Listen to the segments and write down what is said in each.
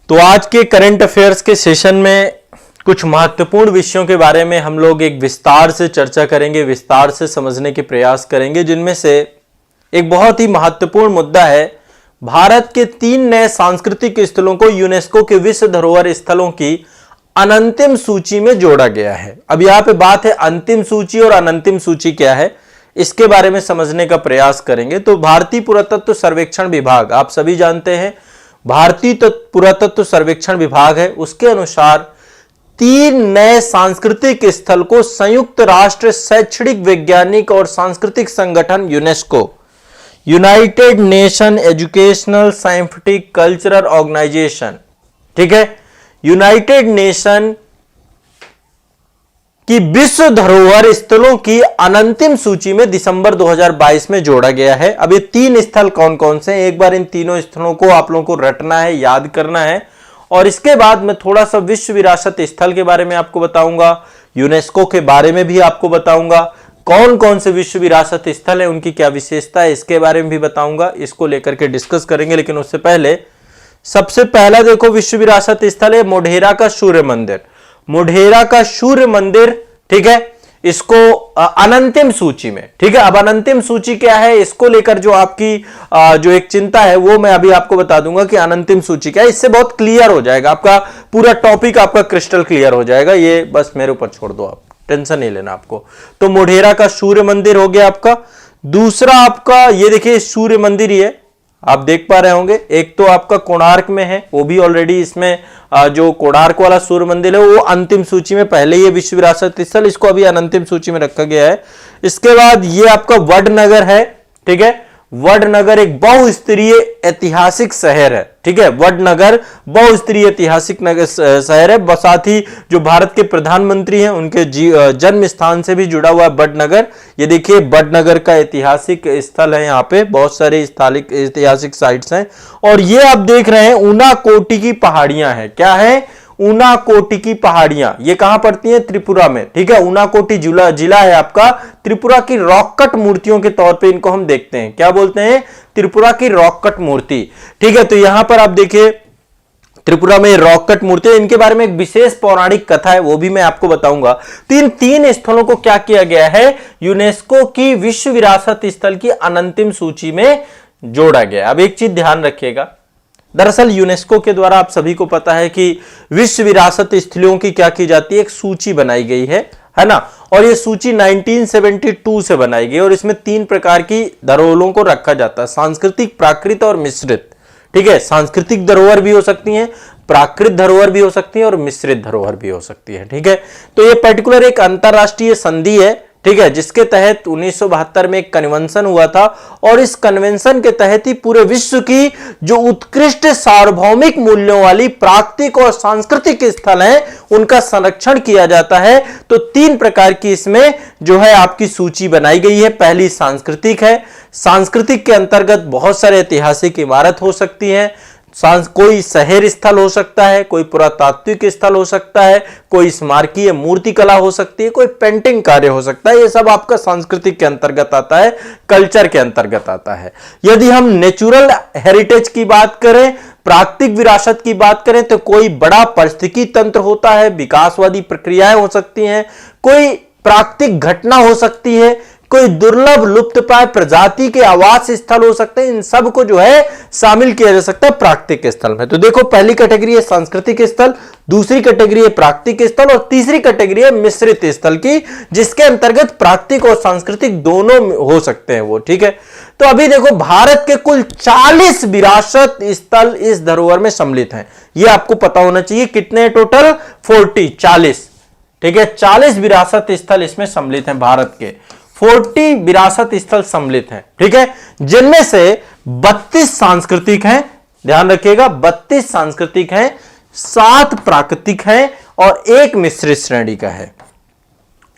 तो आज के करंट अफेयर्स के सेशन में कुछ महत्वपूर्ण विषयों के बारे में हम लोग एक विस्तार से चर्चा करेंगे, विस्तार से समझने के प्रयास करेंगे, जिनमें से एक बहुत ही महत्वपूर्ण मुद्दा है भारत के 3 नए सांस्कृतिक स्थलों को यूनेस्को के विश्व धरोहर स्थलों की अनंतिम सूची में जोड़ा गया है। अब यहां पे बात है अंतिम सूची और अनंतिम सूची क्या है, इसके बारे में समझने का प्रयास करेंगे। तो भारतीय पुरातत्व सर्वेक्षण विभाग, आप सभी जानते हैं भारतीय पुरातत्व सर्वेक्षण विभाग है, उसके अनुसार 3 नए सांस्कृतिक स्थल को संयुक्त राष्ट्र शैक्षणिक वैज्ञानिक और सांस्कृतिक संगठन UNESCO, united nation educational scientific cultural organization, ठीक है, यूनाइटेड नेशन की विश्व धरोहर स्थलों की अनंतिम सूची में दिसंबर 2022 में जोड़ा गया है। अब ये 3 स्थल कौन कौन से हैं, एक बार इन तीनों स्थलों को आप लोगों को रटना है, याद करना है, और इसके बाद मैं थोड़ा सा विश्व विरासत स्थल के बारे में आपको बताऊंगा, यूनेस्को के बारे में भी आपको बताऊंगा, कौन कौन से विश्व विरासत स्थल है, उनकी क्या विशेषता है, इसके बारे में भी बताऊंगा, इसको लेकर के डिस्कस करेंगे। लेकिन उससे पहले सबसे पहला देखो विश्व विरासत स्थल है मोढेरा का सूर्य मंदिर। मोढेरा का सूर्य मंदिर, ठीक है, इसको अनंतिम सूची में, ठीक है। अब अनंतिम सूची क्या है, इसको लेकर जो आपकी जो एक चिंता है वो मैं अभी आपको बता दूंगा कि अनंतिम सूची क्या है। इससे बहुत क्लियर हो जाएगा, आपका पूरा टॉपिक आपका क्रिस्टल क्लियर हो जाएगा। ये बस मेरे ऊपर छोड़ दो, आप टेंशन नहीं लेना आपको। तो मोढेरा का सूर्य मंदिर हो गया आपका। दूसरा आपका ये देखिए सूर्य मंदिर ही है, आप देख पा रहे होंगे। एक तो आपका कोणार्क में है, वो भी ऑलरेडी इसमें जो कोणार्क वाला सूर्य मंदिर है वो अंतिम सूची में, पहले ये विश्व विरासत स्थल, इसको अभी अनंतिम सूची में रखा गया है। इसके बाद ये आपका वडनगर है, ठीक है। वडनगर एक बहुस्तरीय ऐतिहासिक शहर है, ठीक है। वडनगर बहुस्तरीय ऐतिहासिक शहर है, साथ ही जो भारत के प्रधानमंत्री हैं उनके जन्म स्थान से भी जुड़ा हुआ है वडनगर। ये देखिए वडनगर का ऐतिहासिक स्थल है, यहाँ पे बहुत सारे ऐतिहासिक साइट्स हैं। और ये आप देख रहे हैं ऊनाकोटी की पहाड़ियां हैं, क्या है, ऊनाकोटी की पहाड़ियां। ये कहां पड़ती हैं, त्रिपुरा में, ठीक है। ऊनाकोटी जिला है आपका, त्रिपुरा की रॉक कट मूर्तियों के तौर पे इनको हम देखते हैं, क्या बोलते हैं, त्रिपुरा की रॉक कट मूर्ति, ठीक है। तो यहां पर आप देखिए त्रिपुरा में रॉक कट मूर्ति, इनके बारे में एक विशेष पौराणिक कथा है, वो भी मैं आपको बताऊंगा। तो इन 3 स्थलों को क्या किया गया है, यूनेस्को की विश्व विरासत स्थल की अनंतिम सूची में जोड़ा गया। अब एक चीज ध्यान रखिएगा, दरअसल यूनेस्को के द्वारा आप सभी को पता है कि विश्व विरासत स्थलों की क्या की जाती है, एक सूची बनाई गई है ना। और ये सूची 1972 से बनाई गई और इसमें 3 प्रकार की धरोहरों को रखा जाता है, सांस्कृतिक, प्राकृत और मिश्रित, ठीक है। सांस्कृतिक धरोहर भी हो सकती हैं, प्राकृत धरोहर भी हो सकती है और मिश्रित धरोहर भी हो सकती है, ठीक है। तो ये पर्टिकुलर एक अंतरराष्ट्रीय संधि है, ठीक है, जिसके तहत 1972 में एक कन्वेंशन हुआ था और इस कन्वेंशन के तहत ही पूरे विश्व की जो उत्कृष्ट सार्वभौमिक मूल्यों वाली प्राकृतिक और सांस्कृतिक स्थल हैं उनका संरक्षण किया जाता है। तो 3 प्रकार की इसमें जो है आपकी सूची बनाई गई है। पहली सांस्कृतिक है, सांस्कृतिक के अंतर्गत बहुत सारे ऐतिहासिक इमारत हो सकती हैं, कोई शहर स्थल हो सकता है, कोई पुरातात्विक स्थल हो सकता है, कोई स्मारकीय मूर्ति कला हो सकती है, कोई पेंटिंग कार्य हो सकता है। ये सब आपका सांस्कृतिक के अंतर्गत आता है, कल्चर के अंतर्गत आता है। यदि हम नेचुरल हेरिटेज की बात करें, प्राकृतिक विरासत की बात करें, तो कोई बड़ा पारिस्थितिकी तंत्र होता है, विकासवादी प्रक्रियाएं हो सकती हैं, कोई प्राकृतिक घटना हो सकती है, कोई दुर्लभ लुप्तप्राय प्रजाति के आवास स्थल हो सकते हैं। इन सब को जो है शामिल किया जा सकता है प्राकृतिक स्थल में। तो देखो पहली कैटेगरी है सांस्कृतिक स्थल, दूसरी कैटेगरी है प्राकृतिक स्थल और तीसरी कैटेगरी है मिश्रित स्थल की, जिसके अंतर्गत प्राकृतिक और सांस्कृतिक दोनों हो सकते हैं वो, ठीक है। तो अभी देखो भारत के कुल 40 विरासत स्थल इस धरोहर में सम्मिलित हैं, यह आपको पता होना चाहिए। कितने टोटल, 40, ठीक है, 40 विरासत स्थल इसमें सम्मिलित हैं, भारत के 40 विरासत स्थल सम्मिलित हैं, ठीक है, जिनमें से 32 सांस्कृतिक हैं, ध्यान रखिएगा 32 सांस्कृतिक हैं, 7 प्राकृतिक हैं और 1 मिश्रित श्रेणी का है।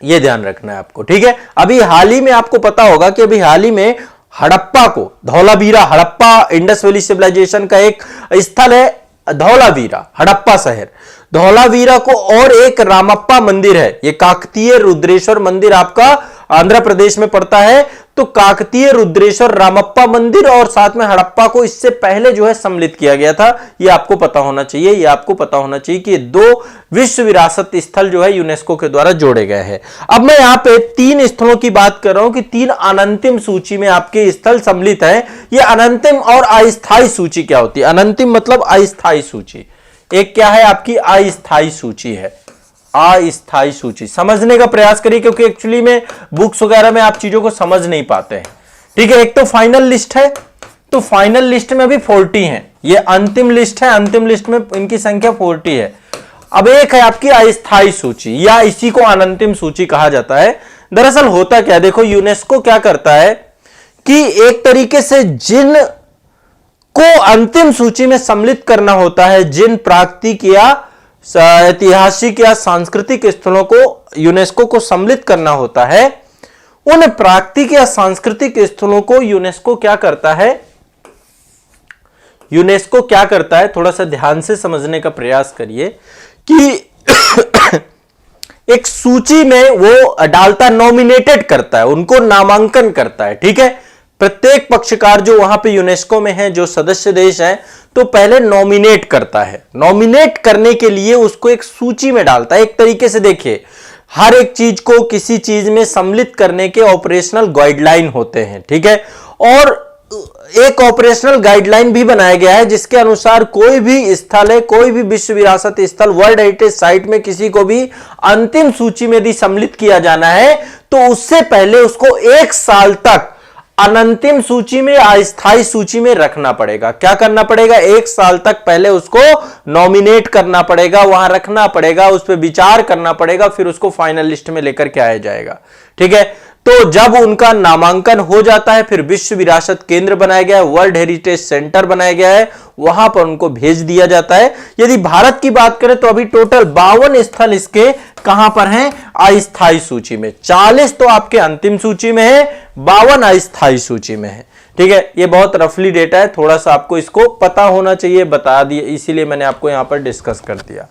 यह ध्यान रखना है आपको, ठीक है। अभी हाल ही में आपको पता होगा कि अभी हाल ही में हड़प्पा को, Dholavira, Harappa Indus valley civilization का एक स्थल है धौलावीरा, हड़प्पा शहर, धौलावीरा को, और एक रामप्पा मंदिर है, ये काकतीय रुद्रेश्वर मंदिर आपका आंध्र प्रदेश में पड़ता है। तो काकतीय, रुद्रेश्वर, रामप्पा मंदिर और साथ में हड़प्पा को इससे पहले जो है सम्मिलित किया गया था। ये आपको पता होना चाहिए, ये आपको पता होना चाहिए कि ये 2 विश्व विरासत स्थल जो है यूनेस्को के द्वारा जोड़े गए हैं। अब मैं यहां पे 3 स्थलों की बात कर रहा हूं कि 3 अनंतिम सूची में आपके स्थल सम्मिलित है। ये अनंतिम और अस्थायी सूची क्या होती है? अनंतिम मतलब अस्थायी सूची। एक क्या है आपकी अस्थायी सूची है, अस्थायी सूची। समझने का प्रयास करिए क्योंकि एक्चुअली में बुक्स वगैरह में आप चीजों को समझ नहीं पाते हैं। ठीक है, एक तो फाइनल लिस्ट है, तो फाइनल लिस्ट में भी 40 है। ये अंतिम लिस्ट है, अंतिम लिस्ट में इनकी संख्या 40 है। अब एक है आपकी अस्थायी सूची, या इसी को अनंतिम सूची कहा जाता है। दरअसल होता क्या है, देखो यूनेस्को क्या करता है कि एक तरीके से जिन को अंतिम सूची में सम्मिलित करना होता है, जिन प्राकृतिक या ऐतिहासिक या सांस्कृतिक स्थलों को यूनेस्को को सम्मिलित करना होता है, उन प्राकृतिक या सांस्कृतिक स्थलों को यूनेस्को क्या करता है, यूनेस्को क्या करता है, थोड़ा सा ध्यान से समझने का प्रयास करिए कि एक सूची में वो डालता, नॉमिनेटेड करता है, उनको नामांकन करता है। ठीक है, प्रत्येक पक्षकार जो वहां पे यूनेस्को में है, जो सदस्य देश है, तो पहले नॉमिनेट करता है। नॉमिनेट करने के लिए उसको एक सूची में डालता है। एक तरीके से देखिए, हर एक चीज को किसी चीज में सम्मिलित करने के ऑपरेशनल गाइडलाइन होते हैं। ठीक है, और एक ऑपरेशनल गाइडलाइन भी बनाया गया है जिसके अनुसार कोई भी स्थल है, कोई भी विश्व विरासत स्थल, वर्ल्ड हेरिटेज साइट में किसी को भी अंतिम सूची में यदि सम्मिलित किया जाना है तो उससे पहले उसको 1 साल तक अनंतिम सूची में, अस्थायी सूची में रखना पड़ेगा। क्या करना पड़ेगा? 1 साल तक पहले उसको नॉमिनेट करना पड़ेगा, वहां रखना पड़ेगा, उस पर विचार करना पड़ेगा, फिर उसको फाइनल लिस्ट में लेकर के आया जाएगा। ठीक है, तो जब उनका नामांकन हो जाता है, फिर विश्व विरासत केंद्र बनाया गया है, वर्ल्ड हेरिटेज सेंटर बनाया गया है, वहां पर उनको भेज दिया जाता है। यदि भारत की बात करें तो अभी टोटल 52 स्थल इसके कहां पर हैं? अस्थायी सूची में। 40 तो आपके अंतिम सूची में है, 52 अस्थायी सूची में है। ठीक है, ये बहुत रफली डेटा है, थोड़ा सा आपको इसको पता होना चाहिए, बता दिए, इसीलिए मैंने आपको यहां पर डिस्कस कर दिया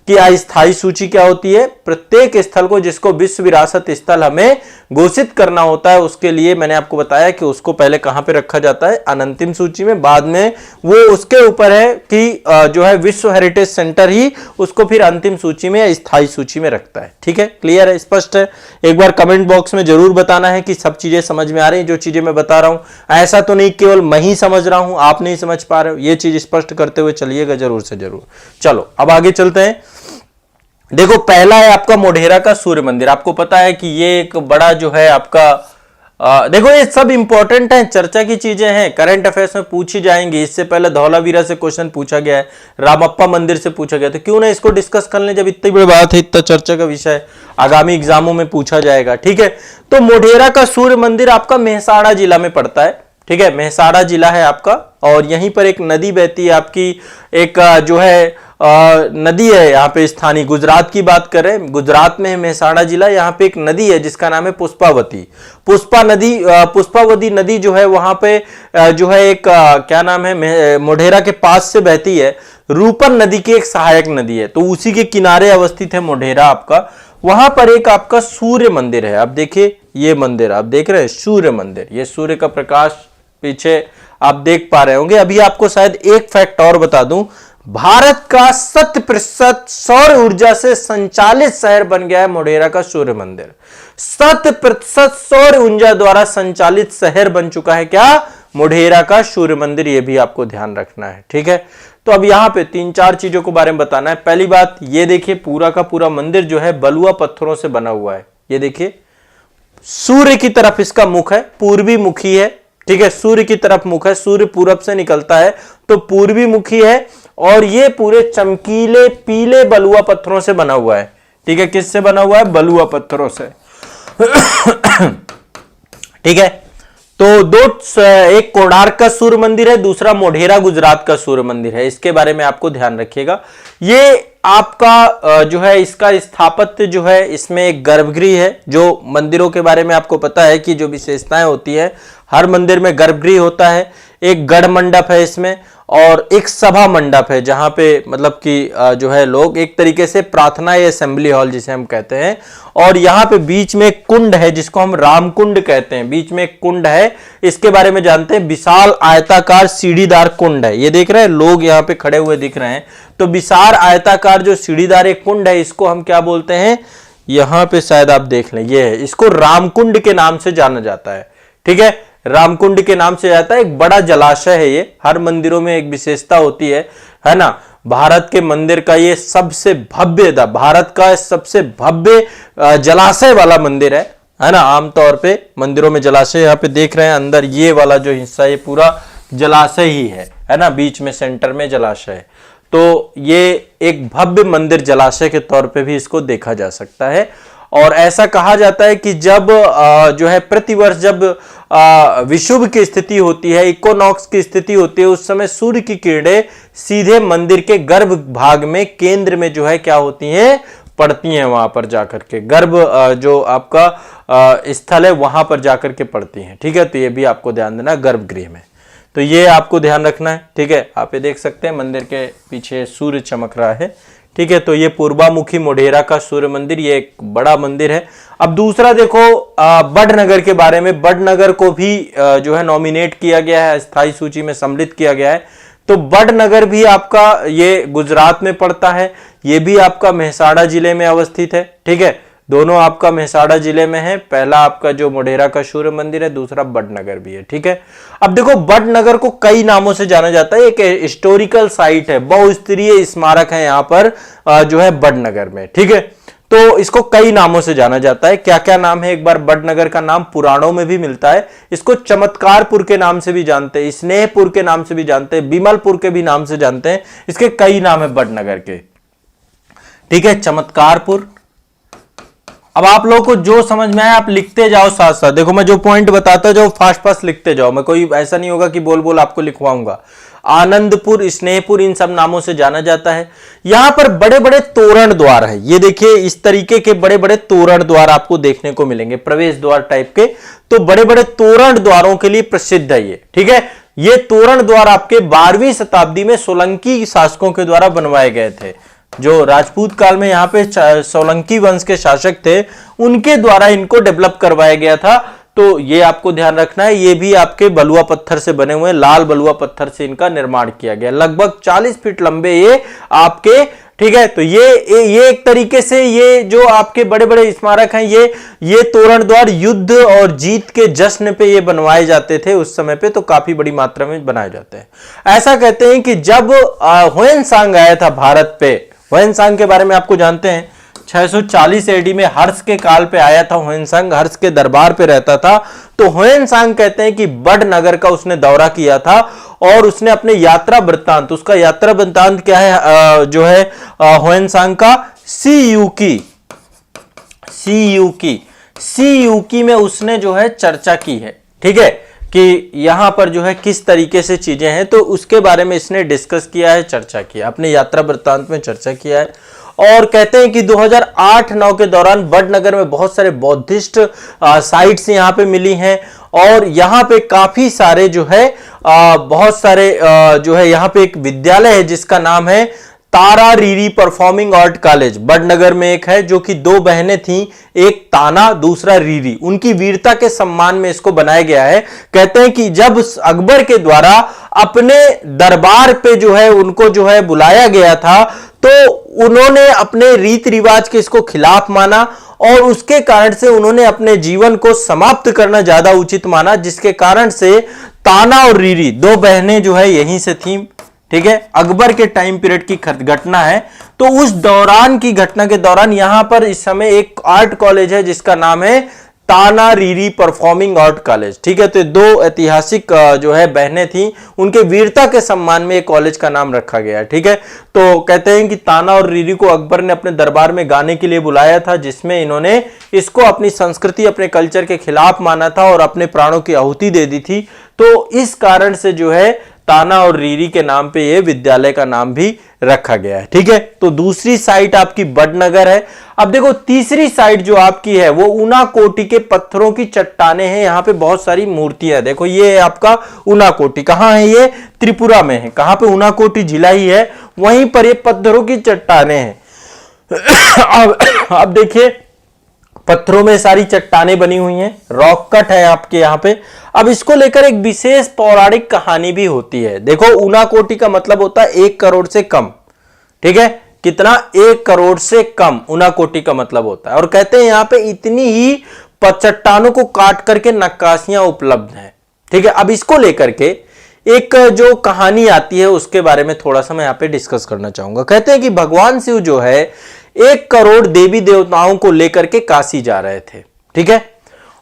कि अस्थायी सूची क्या होती है। प्रत्येक स्थल को, जिसको विश्व विरासत स्थल हमें घोषित करना होता है, उसके लिए मैंने आपको बताया कि उसको पहले कहां पे रखा जाता है? अनंतिम सूची में। बाद में वो उसके ऊपर है कि जो है विश्व हेरिटेज सेंटर ही उसको फिर अंतिम सूची में, स्थायी सूची में रखता है। ठीक है, क्लियर है, स्पष्ट है? एक बार कमेंट बॉक्स में जरूर बताना है कि सब चीजें समझ में आ रही हैं, जो चीजें मैं बता रहा हूं। ऐसा तो नहीं केवल मैं ही समझ रहा हूं, आप नहीं समझ पा रहे हो, ये चीज स्पष्ट करते हुए चलिएगा जरूर से जरूर। चलो अब आगे चलते हैं। देखो, पहला है आपका मोढेरा का सूर्य मंदिर। आपको पता है कि ये एक बड़ा जो है आपका देखो, ये सब इंपॉर्टेंट है, चर्चा की चीजें हैं, करंट अफेयर्स में पूछी जाएंगी। इससे पहले धौलावीरा से क्वेश्चन पूछा गया है, रामप्पा मंदिर से पूछा गया, तो क्यों ना इसको डिस्कस कर लें, जब इतनी बड़ी बात है, इतना चर्चा का विषय, आगामी एग्जामों में पूछा जाएगा। ठीक है, तो मोढेरा का सूर्य मंदिर आपका मेहसाणा जिला में पड़ता है। ठीक है, मेहसाणा जिला है आपका, और यहीं पर एक नदी बहती है आपकी, एक जो है नदी है यहाँ पे स्थानीय। गुजरात की बात करें, गुजरात में है मेहसाणा जिला, यहाँ पे एक नदी है जिसका नाम है पुष्पावती। पुष्पावती नदी जो है वहां पे जो है एक क्या नाम है, मोढेरा के पास से बहती है, रूपन नदी की एक सहायक नदी है, तो उसी के किनारे अवस्थित है मोढेरा आपका। वहां पर एक आपका सूर्य मंदिर है। अब देखिए, ये मंदिर आप देख रहे हैं, सूर्य मंदिर, ये सूर्य का प्रकाश पीछे आप देख पा रहे होंगे। अभी आपको शायद एक फैक्ट और बता दूं, भारत का 100% सौर ऊर्जा से संचालित शहर बन गया है मोढेरा का सूर्य मंदिर। 100% सौर ऊर्जा द्वारा संचालित शहर बन चुका है क्या? मोढेरा का सूर्य मंदिर। यह भी आपको ध्यान रखना है। ठीक है, तो अब यहां पे 3-4 चीजों के बारे में बताना है। पहली बात, ये देखिए, पूरा का पूरा मंदिर जो है बलुआ पत्थरों से बना हुआ है। ये देखिए, सूर्य की तरफ इसका मुख है, पूर्वी मुखी है। ठीक है, सूर्य की तरफ मुख है, सूर्य पूरब से निकलता है तो पूर्वी मुखी है, और ये पूरे चमकीले पीले बलुआ पत्थरों से बना हुआ है। ठीक है, किससे बना हुआ है? बलुआ पत्थरों से। ठीक है, तो एक कोणार्क का सूर्य मंदिर है, दूसरा मोढेरा गुजरात का सूर्य मंदिर है। इसके बारे में आपको ध्यान रखिएगा। ये आपका जो है इसका स्थापत्य जो है, इसमें एक गर्भगृह है। जो मंदिरों के बारे में आपको पता है कि जो विशेषताएं होती है, हर मंदिर में गर्भगृह होता है, एक गढ़ मंडप है इसमें, और एक सभा मंडप है जहां पे मतलब कि जो है लोग एक तरीके से प्रार्थना या असेंबली हॉल जिसे हम कहते हैं, और यहाँ पे बीच में एक कुंड है जिसको हम राम कुंड कहते हैं। बीच में एक कुंड है, इसके बारे में जानते हैं। विशाल आयताकार सीढ़ीदार कुंड है, ये देख रहे हैं लोग यहाँ पे खड़े हुए दिख रहे हैं। तो विशाल आयताकार जो सीढ़ीदार एक कुंड है इसको हम क्या बोलते हैं, यहां पे शायद आप देख लें, ये है, इसको रामकुंड के नाम से जाना जाता है। ठीक है, रामकुंड के नाम से जाता है। एक बड़ा जलाशय है, ये हर मंदिरों में एक विशेषता होती है ना। भारत के मंदिर का ये सबसे भव्य, भारत का सबसे भव्य जलाशय वाला मंदिर है ना। आमतौर पे मंदिरों में जलाशय, यहाँ पे देख रहे हैं अंदर ये वाला जो हिस्सा ये पूरा जलाशय ही है ना, बीच में सेंटर में जलाशय है। तो ये एक भव्य मंदिर जलाशय के तौर पे भी इसको देखा जा सकता है। और ऐसा कहा जाता है कि जब जो है प्रतिवर्ष जब विषुव की स्थिति होती है, इक्विनॉक्स की स्थिति होती है, उस समय सूर्य की किरणें सीधे मंदिर के गर्भ भाग में केंद्र में जो है क्या होती हैं, पड़ती हैं। वहां पर जाकर के गर्भ जो आपका स्थल है वहां पर जाकर के पड़ती हैं। ठीक है, तो ये भी आपको ध्यान देना, गर्भगृह में। तो ये आपको ध्यान रखना है। ठीक है, आप ये देख सकते हैं मंदिर के पीछे सूर्य चमक रहा है। ठीक है, तो ये पूर्वामुखी मोढेरा का सूर्य मंदिर, ये एक बड़ा मंदिर है। अब दूसरा देखो बड़नगर के बारे में। बड़नगर को भी जो है नॉमिनेट किया गया है, स्थायी सूची में सम्मिलित किया गया है। तो बड़नगर भी आपका ये गुजरात में पड़ता है, ये भी आपका मेहसाणा जिले में अवस्थित है। ठीक है, दोनों आपका मेहसाणा जिले में है। पहला आपका जो मोढेरा का सूर्य मंदिर है, दूसरा बड़नगर भी है। ठीक है, अब देखो बड़नगर को कई नामों से जाना जाता है। एक हिस्टोरिकल साइट है, बहुस्तरीय स्मारक है यहाँ पर जो है बड़नगर में। ठीक है, तो इसको कई नामों से जाना जाता है। क्या क्या नाम है, एक बार बड़नगर का नाम पुराणों में भी मिलता है। इसको चमत्कारपुर के नाम से भी जानते हैं, स्नेहपुर के नाम से भी जानते हैं, बिमलपुर के भी नाम से जानते हैं। इसके कई नाम है बड़नगर के। ठीक है, चमत्कारपुर। अब आप लोगों को जो समझ में आए आप लिखते जाओ साथ साथ। देखो मैं जो पॉइंट बताता जाओ फास्ट फास्ट लिखते जाओ, मैं कोई ऐसा नहीं होगा कि बोल बोल आपको लिखवाऊंगा। आनंदपुर, स्नेहपुर, इन सब नामों से जाना जाता है। यहां पर बड़े बड़े तोरण द्वार है, ये देखिए इस तरीके के बड़े बड़े तोरण द्वार आपको देखने को मिलेंगे, प्रवेश द्वार टाइप के। तो बड़े बड़े तोरण द्वारों के लिए प्रसिद्ध है ये। ठीक है, ये तोरण द्वार आपके 12वीं शताब्दी में सोलंकी शासकों के द्वारा बनवाए गए थे। जो राजपूत काल में यहाँ पे सोलंकी वंश के शासक थे, उनके द्वारा इनको डेवलप करवाया गया था। तो ये आपको ध्यान रखना है, ये भी आपके बलुआ पत्थर से बने हुए, लाल बलुआ पत्थर से इनका निर्माण किया गया। लगभग 40 फीट लंबे ये आपके। ठीक है, तो ये एक तरीके से ये जो आपके बड़े बड़े स्मारक हैं, ये तोरण द्वार युद्ध और जीत के जश्न पे ये बनवाए जाते थे उस समय पे, तो काफी बड़ी मात्रा में बनाए जाते हैं। ऐसा कहते हैं कि जब ह्वेनसांग आया था भारत पे, ह्वेनसांग के बारे में आपको जानते हैं, 640 एडी में हर्ष के काल पे आया था ह्वेनसांग, हर्ष के दरबार पे रहता था। तो ह्वेनसांग कहते हैं कि बड़नगर का उसने दौरा किया था और उसने अपने यात्रा वृत्तांत, उसका यात्रा वृत्तांत क्या है जो है ह्वेनसांग का, सीयूकी में उसने जो है चर्चा की है। ठीक है, कि यहां पर जो है किस तरीके से चीजें हैं, तो उसके बारे में इसने डिस्कस किया है, चर्चा किया, अपने यात्रा वृत्तांत में चर्चा किया है। और कहते हैं कि 2008-9 के दौरान बड़नगर में बहुत सारे बौद्धिस्ट साइट्स यहां पे मिली हैं। और यहां पे काफी सारे जो है बहुत सारे जो है यहां पे एक विद्यालय है जिसका नाम है Tara Riri performing art college. Badnagar में एक है, जो कि 2 बहनें थीं, एक ताना दूसरा रीरी, उनकी वीरता के सम्मान में इसको बनाया गया है। कहते हैं कि जब अकबर के द्वारा अपने दरबार पे जो है उनको जो है बुलाया गया था, तो उन्होंने अपने रीति रिवाज के इसको खिलाफ माना और उसके कारण से उन्होंने अपने जीवन को समाप्त करना ज्यादा उचित माना, जिसके कारण से ताना और रीरी 2 बहनें जो है यहीं से थीं। ठीक है, अकबर के टाइम पीरियड की घटना है। तो उस दौरान की घटना के दौरान यहां पर इस समय एक आर्ट कॉलेज है जिसका नाम है ताना रीरी परफॉर्मिंग आर्ट कॉलेज। ठीक है, तो 2 ऐतिहासिक जो है बहनें थीं, उनके वीरता के सम्मान में एक कॉलेज का नाम रखा गया है। ठीक है, तो कहते हैं कि ताना और रीरी को अकबर ने अपने दरबार में गाने के लिए बुलाया था, जिसमें इन्होंने इसको अपनी संस्कृति, अपने कल्चर के खिलाफ माना था और अपने प्राणों की आहुति दे दी थी। तो इस कारण से जो है ताना और रीरी के नाम पे ये विद्यालय का नाम भी रखा गया है। ठीक है, तो दूसरी साइट आपकी बड़नगर है। अब देखो तीसरी साइट जो आपकी है वो ऊनाकोटी के पत्थरों की चट्टाने हैं। यहां पे बहुत सारी मूर्तियां, देखो ये आपका ऊनाकोटी कहां है, ये त्रिपुरा में है। कहां पे, ऊनाकोटी जिला ही है, वहीं पर ये पत्थरों की चट्टाने हैं। अब देखिए पत्थरों में सारी चट्टाने बनी हुई हैं, रॉक कट है आपके यहां पे। अब इसको लेकर एक विशेष पौराणिक कहानी भी होती है। देखो ऊनाकोटी का मतलब होता है 1 करोड़ से कम। ठीक है, कितना, 1 करोड़ से कम ऊनाकोटी का मतलब होता है। और कहते हैं यहां पे इतनी ही चट्टानों को काट करके नक्काशियां उपलब्ध हैं। ठीक है, अब इसको लेकर के एक जो कहानी आती है उसके बारे में थोड़ा सा मैं यहां पे डिस्कस करना चाहूंगा। कहते हैं कि भगवान शिव जो है 1 करोड़ देवी देवताओं को लेकर के काशी जा रहे थे। ठीक है,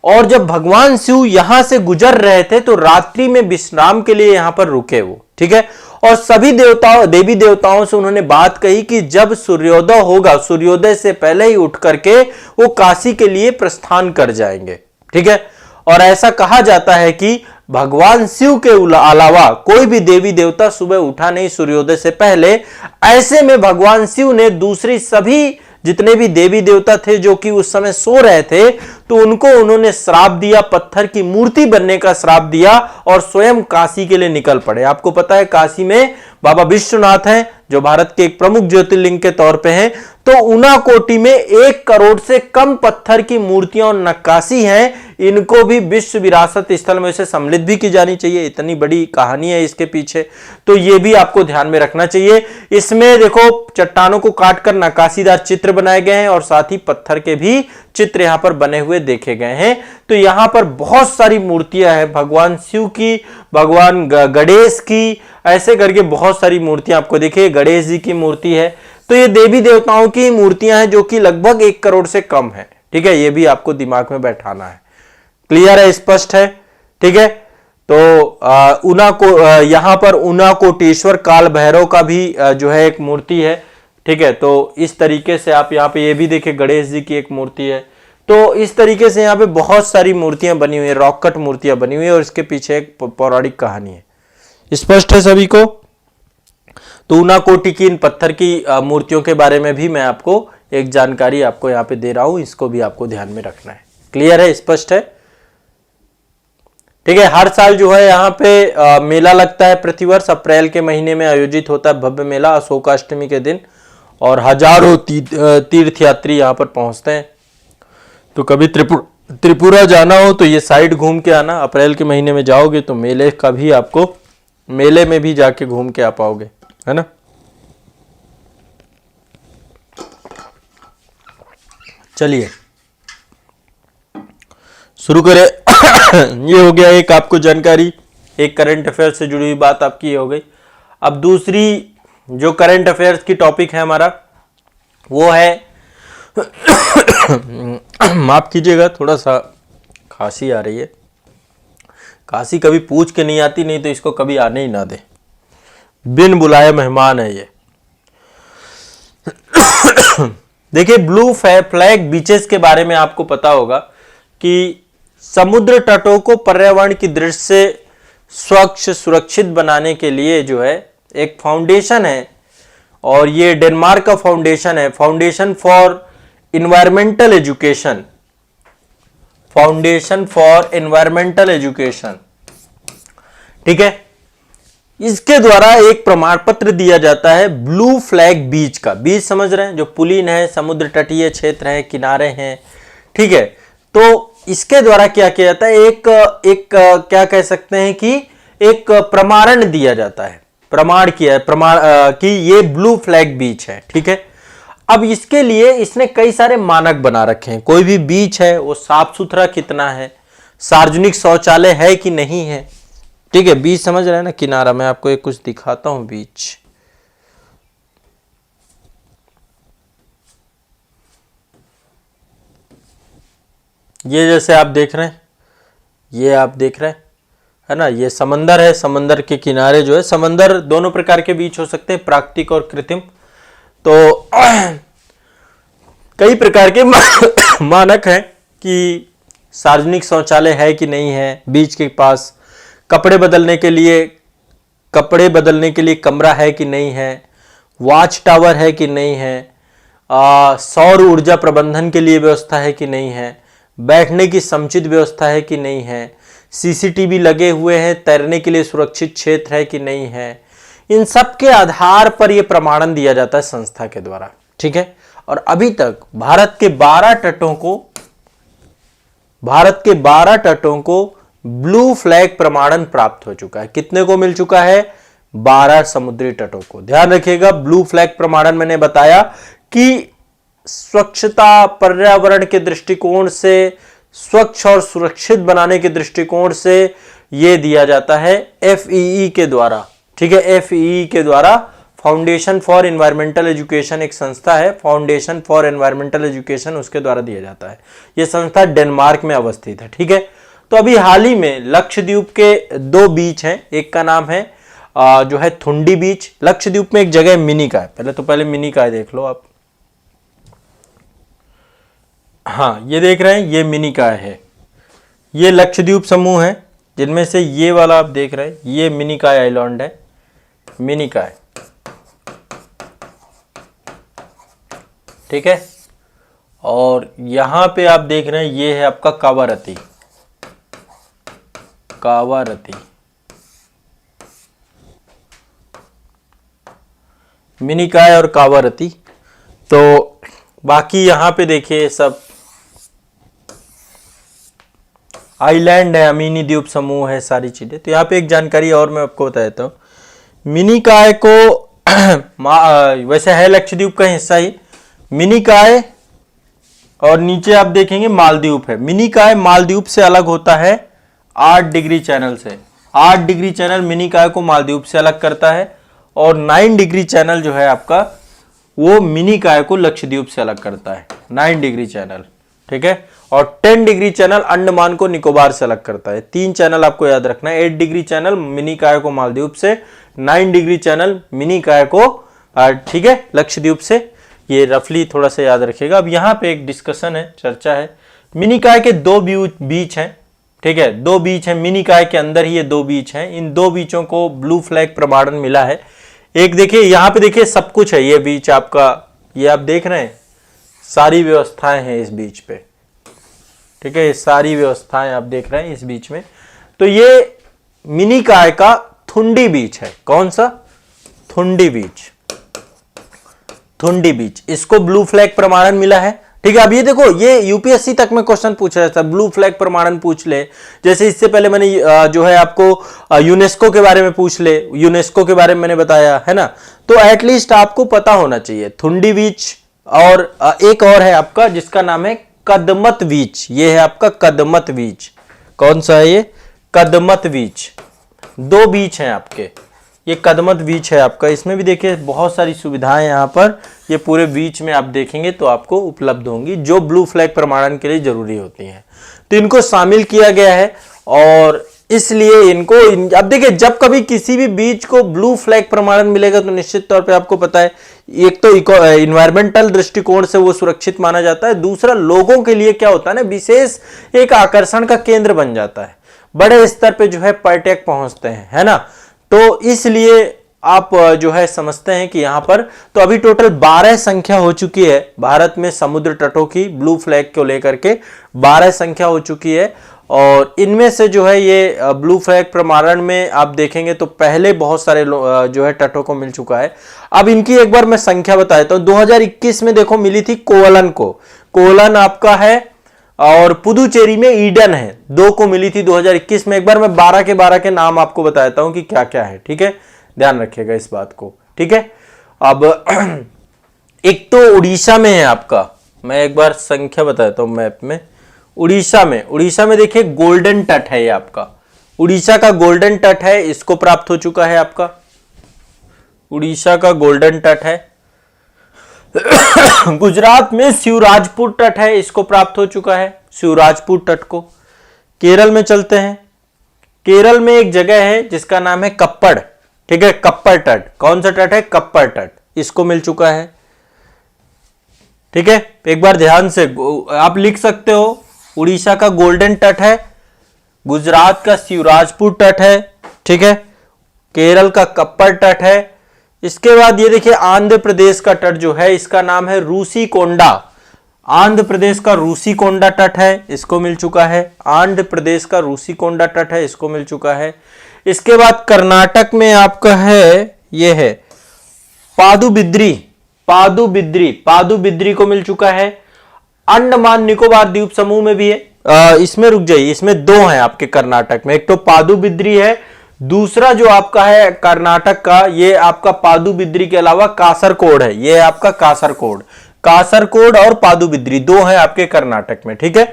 और जब भगवान शिव यहां से गुजर रहे थे तो रात्रि में विश्राम के लिए यहां पर रुके वो। ठीक है, और सभी देवी देवताओं से उन्होंने बात कही कि जब सूर्योदय होगा, सूर्योदय से पहले ही उठ करके वो काशी के लिए प्रस्थान कर जाएंगे। ठीक है, और ऐसा कहा जाता है कि भगवान शिव के अलावा कोई भी देवी देवता सुबह उठा नहीं सूर्योदय से पहले। ऐसे में भगवान शिव ने दूसरी सभी जितने भी देवी देवता थे जो कि उस समय सो रहे थे, तो उनको उन्होंने श्राप दिया, पत्थर की मूर्ति बनने का श्राप दिया और स्वयं काशी के लिए निकल पड़े। आपको पता है काशी में बाबा विश्वनाथ हैं जो भारत के एक प्रमुख ज्योतिर्लिंग के तौर पे हैं। तो ऊनाकोटी में 1 करोड़ से कम पत्थर की मूर्तियां और नक्काशी हैं, इनको भी विश्व विरासत स्थल में से सम्मिलित भी की जानी चाहिए। इतनी बड़ी कहानी है इसके पीछे, तो ये भी आपको ध्यान में रखना चाहिए। इसमें देखो चट्टानों को काटकर नक्काशीदार चित्र बनाए गए हैं और साथ ही पत्थर के भी चित्र यहां पर बने हुए देखे गए हैं। तो यहां पर बहुत सारी मूर्तियां हैं, भगवान शिव की, भगवान गणेश की, ऐसे करके बहुत सारी मूर्तियां आपको देखिए, गणेश जी की मूर्ति है। तो ये देवी देवताओं की मूर्तियां हैं जो कि लगभग 1 करोड़ से कम है। ठीक है, ये भी आपको दिमाग में बैठाना है। क्लियर है, स्पष्ट है? ठीक है, तो यहां पर ऊनाकोटेश्वर काल भैरव का भी जो है एक मूर्ति है। ठीक है, तो इस तरीके से आप यहाँ पे ये भी देखिए, गणेश जी की एक मूर्ति है। तो इस तरीके से यहाँ पे बहुत सारी मूर्तियां बनी हुई है, रॉक कट मूर्तियां बनी हुई है और इसके पीछे एक पौराणिक कहानी है। स्पष्ट है सभी को? तो ऊनाकोटी की इन पत्थर की मूर्तियों के बारे में भी मैं आपको एक जानकारी आपको यहाँ पे दे रहा हूं, इसको भी आपको ध्यान में रखना है। क्लियर है, स्पष्ट है? ठीक है, हर साल जो है यहाँ पे मेला लगता है, प्रतिवर्ष अप्रैल के महीने में आयोजित होता है भव्य मेला अशोकाष्टमी के दिन, और हजारों तीर्थयात्री यहाँ पर पहुंचते हैं। तो कभी त्रिपुरा जाना हो तो ये साइड घूम के आना, अप्रैल के महीने में जाओगे तो मेले का भी आपको, मेले में भी जाके घूम के आ पाओगे, है ना। चलिए शुरू करें। ये हो गया एक आपको जानकारी, एक करंट अफेयर से जुड़ी हुई बात आपकी ये हो गई। अब दूसरी जो करंट अफेयर्स की टॉपिक है हमारा वो है माफ कीजिएगा, थोड़ा सा खांसी आ रही है। खांसी कभी पूछ के नहीं आती, नहीं तो इसको कभी आने ही ना दे, बिन बुलाए मेहमान है ये। देखिए, ब्लू फ्लैग बीचेस के बारे में आपको पता होगा कि समुद्र तटों को पर्यावरण की दृष्टि से स्वच्छ सुरक्षित बनाने के लिए जो है एक फाउंडेशन है, और ये डेनमार्क का फाउंडेशन है, foundation for environmental education, foundation for environmental education. ठीक है, इसके द्वारा एक प्रमाण पत्र दिया जाता है ब्लू फ्लैग बीच का। बीच समझ रहे हैं, जो पुलिन है, समुद्र तटीय क्षेत्र है, किनारे हैं। ठीक है, तो इसके द्वारा क्या किया जाता है, एक क्या कह सकते हैं कि एक प्रमाणन दिया जाता है, प्रमाण किया है, प्रमाण कि ये ब्लू फ्लैग बीच है। ठीक है, अब इसके लिए इसने कई सारे मानक बना रखे हैं। कोई भी बीच है वो साफ सुथरा कितना है, सार्वजनिक शौचालय है कि नहीं है। ठीक है, बीच समझ रहे हैं ना, किनारा। मैं आपको एक कुछ दिखाता हूं बीच। ये जैसे आप देख रहे हैं, ये आप देख रहे हैं, है ना, ये समंदर है। समंदर के किनारे जो है, समंदर दोनों प्रकार के बीच हो सकते हैं, प्राकृतिक और कृत्रिम। तो कई प्रकार के मानक हैं कि सार्वजनिक शौचालय है कि नहीं है, बीच के पास कपड़े बदलने के लिए कमरा है कि नहीं है, वॉच टावर है कि नहीं है, सौर ऊर्जा प्रबंधन के लिए व्यवस्था है कि नहीं है, बैठने की समुचित व्यवस्था है कि नहीं है, सीसीटीवी लगे हुए हैं, तैरने के लिए सुरक्षित क्षेत्र है कि नहीं है। इन सब के आधार पर यह प्रमाणन दिया जाता है संस्था के द्वारा, ठीक है। और अभी तक भारत के 12 तटों को ब्लू फ्लैग प्रमाणन प्राप्त हो चुका है। कितने को मिल चुका है? 12 समुद्री तटों को। ध्यान रखिएगा, ब्लू फ्लैग प्रमाणन मैंने बताया कि स्वच्छता, पर्यावरण के दृष्टिकोण से, स्वच्छ और सुरक्षित बनाने के दृष्टिकोण से यह दिया जाता है FEE के द्वारा, ठीक है। FEE के द्वारा, फाउंडेशन फॉर एनवायरमेंटल एजुकेशन एक संस्था है, फाउंडेशन फॉर एनवायरमेंटल एजुकेशन, उसके द्वारा दिया जाता है। यह संस्था डेनमार्क में अवस्थित है, ठीक है। तो अभी हाल ही में लक्षद्वीप के 2 बीच हैं, एक का नाम है जो है थुंडी बीच। लक्षद्वीप में एक जगह मिनिकॉय, पहले मिनिकॉय देख लो आप। हाँ, ये देख रहे हैं, ये मिनिकॉय है। ये लक्षद्वीप समूह है, जिनमें से ये वाला आप देख रहे हैं, ये मिनिकॉय आइलैंड है, मिनिकॉय, ठीक है। और यहां पे आप देख रहे हैं, ये है आपका कावारती, मिनिकॉय और कावारती। तो बाकी यहां पे देखिए सब आइलैंड है, अमीनी द्वीप समूह है, सारी चीजें। तो यहाँ पे एक जानकारी और मैं आपको बता देता हूं। मिनिकॉय को वैसे है लक्षद्वीप का हिस्सा ही मिनिकॉय, और नीचे आप देखेंगे मालदीव है। मिनिकॉय मालदीव से अलग होता है 8 डिग्री चैनल से। 8 डिग्री चैनल मिनिकॉय को मालदीव से अलग करता है, और 9 डिग्री चैनल जो है आपका, वो मिनिकॉय को लक्षद्वीप से अलग करता है, 9 डिग्री चैनल, ठीक है। और 10 डिग्री चैनल अंडमान को निकोबार से अलग करता है। 3 चैनल आपको याद रखना है। 8 डिग्री चैनल मिनिकॉय को मालदीव से, 9 डिग्री चैनल मिनिकॉय को, ठीक है, लक्षद्वीप से। ये रफली थोड़ा सा याद रखिएगा। अब यहाँ पे एक डिस्कशन है, चर्चा है। मिनिकॉय के 2 बीच हैं, ठीक है, 2 बीच हैं मिनिकॉय के अंदर ही, ये 2 बीच हैं। इन 2 बीचों को ब्लू फ्लैग प्रमाणन मिला है। एक देखिए यहाँ पे, देखिए सब कुछ है, ये बीच आपका, ये आप देख रहे हैं, सारी व्यवस्थाएं हैं इस बीच पे, ठीक है, ये सारी व्यवस्थाएं आप देख रहे हैं इस बीच में। तो ये मिनिकॉय का थुंडी बीच है। कौन सा? थुंडी बीच, थुंडी बीच, इसको ब्लू फ्लैग प्रमाणन मिला है, ठीक है। अब ये देखो, ये यूपीएससी तक में क्वेश्चन पूछ रहा था, ब्लू फ्लैग प्रमाणन पूछ ले। जैसे इससे पहले मैंने जो है आपको यूनेस्को के बारे में पूछ ले, यूनेस्को के बारे में मैंने बताया है ना। तो एटलीस्ट आपको पता होना चाहिए थुंडी बीच। और एक और है आपका, जिसका नाम है कदमत बीच। ये है आपका कदमत बीच। कौन सा है ये? कदमत बीच। 2 बीच हैं आपके, ये कदमत बीच है आपका। इसमें भी देखिए बहुत सारी सुविधाएं यहाँ पर, ये पूरे बीच में आप देखेंगे तो आपको उपलब्ध होंगी, जो ब्लू फ्लैग प्रमाणन के लिए जरूरी होती हैं। तो इनको शामिल किया गया है, और इसलिए इनको अब देखिए, जब कभी किसी भी बीच को ब्लू फ्लैग प्रमाणन मिलेगा तो निश्चित तौर पे आपको पता है, एक तो इन्वायरमेंटल दृष्टिकोण से वो सुरक्षित माना जाता है, दूसरा लोगों के लिए क्या होता है ना, विशेष एक आकर्षण का केंद्र बन जाता है, बड़े स्तर पे जो है पर्यटक पहुंचते हैं, है ना। तो इसलिए आप जो है समझते हैं कि यहां पर तो अभी टोटल 12 संख्या हो चुकी है भारत में समुद्र तटों की, ब्लू फ्लैग को लेकर के 12 संख्या हो चुकी है। और इनमें से जो है ये ब्लू फ्लैग प्रमाणन में आप देखेंगे तो पहले बहुत सारे जो है तटों को मिल चुका है। अब इनकी एक बार मैं संख्या बता देता हूं। 2021 में देखो मिली थी कोवलन को, कोवलन आपका है, और पुदुचेरी में ईडन है, 2 को मिली थी 2021 में। एक बार मैं 12 के नाम आपको बताता हूं कि क्या क्या है, ठीक है, ध्यान रखिएगा इस बात को, ठीक है। अब एक तो उड़ीसा में है आपका, मैं एक बार संख्या बताता हूं मैप में। उड़ीसा में देखिए गोल्डन तट है, ये आपका उड़ीसा का गोल्डन तट है, इसको प्राप्त हो चुका है आपका, उड़ीसा का गोल्डन तट है। गुजरात में शिवराजपुर तट है, इसको प्राप्त हो चुका है, शिवराजपुर तट को। केरल में चलते हैं, केरल में एक जगह है जिसका नाम है कप्पड़, ठीक है, कप्पड़ तट। कौन सा तट है? कप्पड़ तट, इसको मिल चुका है, ठीक है। एक बार ध्यान से आप लिख सकते हो, उड़ीसा का गोल्डन तट है, गुजरात का शिवराजपुर तट है, ठीक है, केरल का कप्पड़ तट है, इसके बाद ये देखिए आंध्र प्रदेश का तट जो है इसका नाम है रूसीकोंडा। आंध्र प्रदेश का रूसीकोंडा तट है, इसको मिल चुका है। आंध्र प्रदेश का रूसीकोंडा तट है, इसको मिल चुका है। इसके बाद कर्नाटक में आपका है, ये है पादुबिद्री। पादुबिद्री को मिल चुका है। अंडमान निकोबार द्वीप समूह में भी है। इसमें रुक जाइए, इसमें दो हैं आपके कर्नाटक में, एक तो पादुबिद्री है, दूसरा जो आपका है कर्नाटक का, ये आपका पादुबिद्री के अलावा कासरकोड है। ये है आपका कासरकोड और पादुबिद्री, दो हैं आपके कर्नाटक में। ठीक है,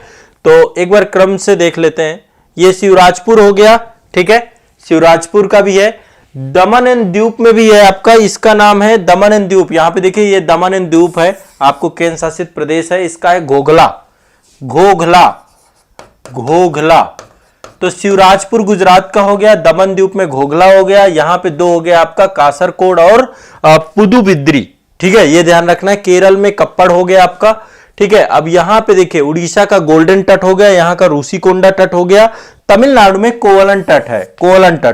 तो एक बार क्रम से देख लेते हैं। ये शिवराजपुर हो गया, ठीक है, शिवराजपुर का भी है। दमन एंड द्वीप में भी है आपका, इसका नाम है दमन एंड द्वीप। यहां पे देखिए ये दमन एंड द्वीप है, आपको केंद्र शासित प्रदेश है, इसका है घोघला। तो शिवराजपुर गुजरात का हो गया, दमन द्वीप में घोघला हो गया, यहां पे दो हो गया आपका कासरकोड और पुदुबिद्री। ठीक है, ये ध्यान रखना है। केरल में कप्पड़ हो गया आपका। ठीक है, अब यहां पे देखिए उड़ीसा का गोल्डन तट हो गया, यहां का रूसीकोंडा तट हो गया। तमिलनाडु में कोवलन तट है,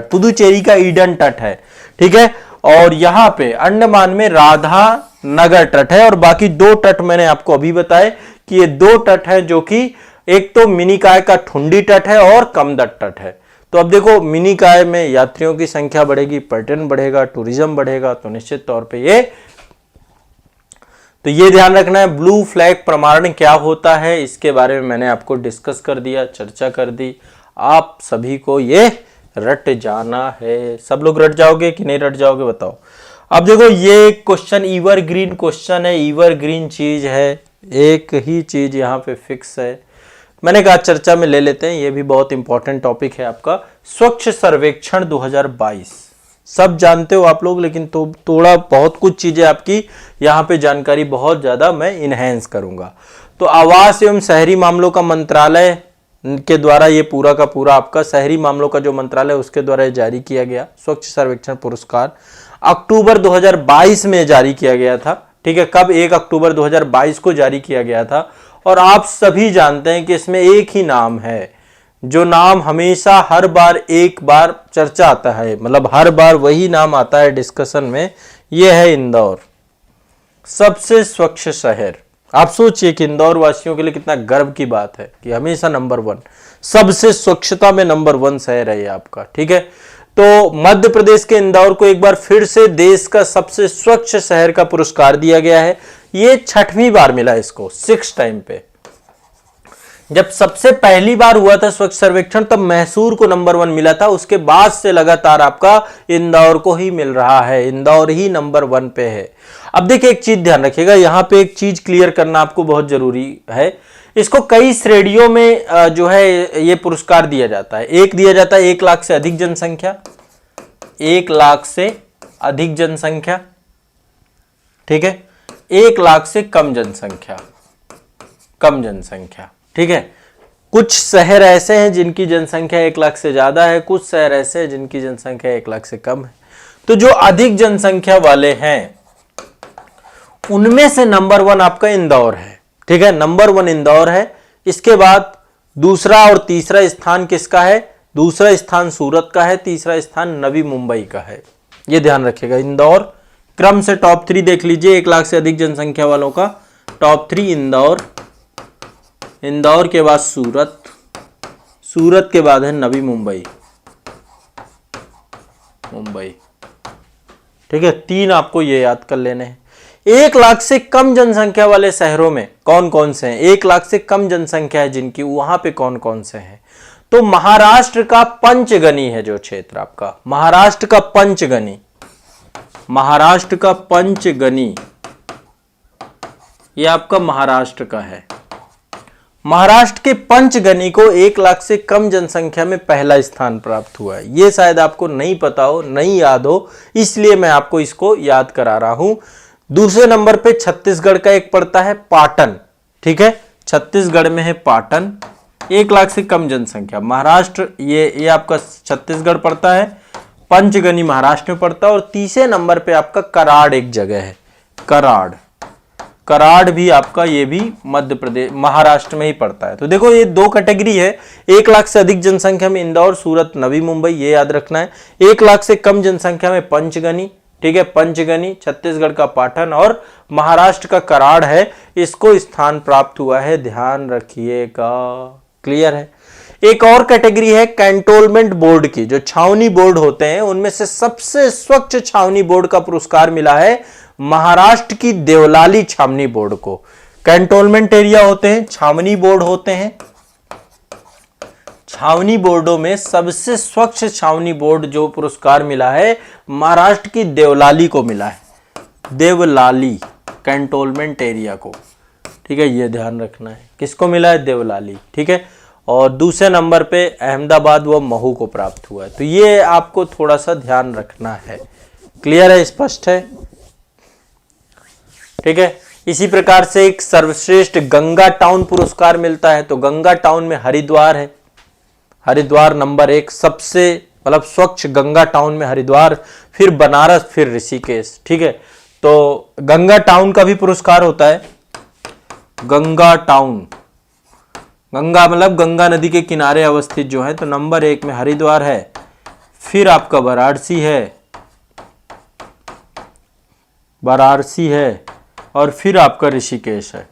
पुदुचेरी का ईडन तट है। ठीक है, और यहां पे अंडमान में राधा नगर तट है। और बाकी दो तट मैंने आपको अभी बताए कि ये दो तट है, जो कि एक तो मिनिकाय का ठुंडी तट है और कमदट तट है। तो अब देखो मिनिकाय में यात्रियों की संख्या बढ़ेगी, पर्यटन बढ़ेगा, टूरिज्म बढ़ेगा, तो निश्चित तौर पे ये ध्यान रखना है। ब्लू फ्लैग प्रमाणन क्या होता है, इसके बारे में मैंने आपको डिस्कस कर दिया, चर्चा कर दी। आप सभी को ये रट जाना है। सब लोग रट जाओगे कि नहीं रट जाओगे बताओ। अब देखो ये क्वेश्चन ईवरग्रीन क्वेश्चन है, ईवरग्रीन चीज है, एक ही चीज यहाँ पे फिक्स है। मैंने कहा चर्चा में ले लेते हैं, ये भी बहुत इंपॉर्टेंट टॉपिक है आपका। स्वच्छ सर्वेक्षण 2022 सब जानते हो आप लोग, लेकिन तो थोड़ा बहुत कुछ चीजें आपकी यहाँ पे जानकारी बहुत ज्यादा मैं इनहेंस करूंगा। तो आवास एवं शहरी मामलों का मंत्रालय के द्वारा ये पूरा का पूरा आपका शहरी मामलों का जो मंत्रालय उसके द्वारा जारी किया गया स्वच्छ सर्वेक्षण पुरस्कार अक्टूबर 2022 में जारी किया गया था। ठीक है, कब? 1 अक्टूबर 2022 को जारी किया गया था। और आप सभी जानते हैं कि इसमें एक ही नाम है, जो नाम हमेशा हर बार एक बार चर्चा आता है, मतलब हर बार वही नाम आता है डिस्कशन में, यह है इंदौर, सबसे स्वच्छ शहर। आप सोचिए कि इंदौर वासियों के लिए कितना गर्व की बात है कि हमेशा नंबर 1, सबसे स्वच्छता में नंबर 1 शहर है ये आपका। ठीक है, तो मध्य प्रदेश के इंदौर को एक बार फिर से देश का सबसे स्वच्छ शहर का पुरस्कार दिया गया है। ये 6वीं बार मिला इसको, 6 टाइम पे। जब सबसे पहली बार हुआ था स्वच्छ सर्वेक्षण तब मैसूर को नंबर 1 मिला था, उसके बाद से लगातार आपका इंदौर को ही मिल रहा है, इंदौर ही नंबर 1 पे है। अब देखिए एक चीज ध्यान रखिएगा, यहां पे एक चीज क्लियर करना आपको बहुत जरूरी है। इसको कई श्रेणियों में जो है ये पुरस्कार दिया जाता है। एक दिया जाता है 1 लाख से अधिक जनसंख्या, 1 लाख से अधिक जनसंख्या, ठीक है, 1 लाख से कम जनसंख्या, ठीक है। कुछ शहर ऐसे हैं जिनकी जनसंख्या 1 लाख से ज्यादा है, कुछ शहर ऐसे हैं जिनकी जनसंख्या 1 लाख से कम है। तो जो अधिक जनसंख्या वाले हैं उनमें से नंबर 1 आपका इंदौर है। ठीक है, नंबर 1 इंदौर है। इसके बाद दूसरा और तीसरा स्थान किसका है? दूसरा स्थान सूरत का है, तीसरा स्थान नवी मुंबई का है। यह ध्यान रखिएगा। इंदौर क्रम से टॉप 3 देख लीजिए, 1 लाख से अधिक जनसंख्या वालों का टॉप 3 इंदौर, इंदौर के बाद सूरत, सूरत के बाद है नवी मुंबई, ठीक है। 3 आपको ये याद कर लेने हैं। 1 लाख से कम जनसंख्या वाले शहरों में कौन कौन से हैं? 1 लाख से कम जनसंख्या है जिनकी, वहां पे कौन कौन से हैं? तो महाराष्ट्र का पंचगनी है जो क्षेत्र आपका, महाराष्ट्र का पंचगनी, महाराष्ट्र का पंचगनी ये आपका महाराष्ट्र का है। महाराष्ट्र के पंचगनी को 1 लाख से कम जनसंख्या में पहला स्थान प्राप्त हुआ है। ये शायद आपको नहीं पता हो, नहीं याद हो, इसलिए मैं आपको इसको याद करा रहा हूं। दूसरे नंबर पे छत्तीसगढ़ का एक पड़ता है पाटन, ठीक है, छत्तीसगढ़ में है पाटन, 1 लाख से कम जनसंख्या। महाराष्ट्र ये आपका छत्तीसगढ़ पड़ता है, पंचगनी महाराष्ट्र में पड़ता है। और तीसरे नंबर पे आपका कराड़ एक जगह है, कराड़ भी आपका, ये भी मध्य प्रदेश महाराष्ट्र में ही पड़ता है। तो देखो ये 2 कैटेगरी है। 1 लाख से अधिक जनसंख्या में इंदौर, सूरत, नवी मुंबई, ये याद रखना है। 1 लाख से कम जनसंख्या में पंचगनी, ठीक है, पंचगनी, छत्तीसगढ़ का पाटन और महाराष्ट्र का कराड़ है, इसको स्थान प्राप्त हुआ है, ध्यान रखिएगा। क्लियर है। एक और कैटेगरी है कैंटोनमेंट बोर्ड की, जो छावनी बोर्ड होते हैं उनमें से सबसे स्वच्छ छावनी बोर्ड का पुरस्कार मिला है महाराष्ट्र की देवलाली छावनी बोर्ड को। कैंटोनमेंट एरिया होते हैं, छावनी बोर्ड होते हैं, छावनी बोर्डों में सबसे स्वच्छ छावनी बोर्ड जो पुरस्कार मिला है महाराष्ट्र की देवलाली को मिला है, देवलाली कैंटोनमेंट एरिया को, ठीक है, यह ध्यान रखना है, किसको मिला है, देवलाली, ठीक है। और दूसरे नंबर पे अहमदाबाद व महू को प्राप्त हुआ है, तो ये आपको थोड़ा सा ध्यान रखना है। क्लियर है, स्पष्ट है, ठीक है। इसी प्रकार से एक सर्वश्रेष्ठ गंगा टाउन पुरस्कार मिलता है, तो गंगा टाउन में हरिद्वार है, हरिद्वार नंबर 1 सबसे मतलब स्वच्छ गंगा टाउन में हरिद्वार, फिर बनारस, फिर ऋषिकेश, ठीक है। तो गंगा टाउन का भी पुरस्कार होता है, गंगा टाउन, गंगा मतलब गंगा नदी के किनारे अवस्थित जो है, तो नंबर 1 में हरिद्वार है, फिर आपका वाराणसी है, वाराणसी है, और फिर आपका ऋषिकेश है।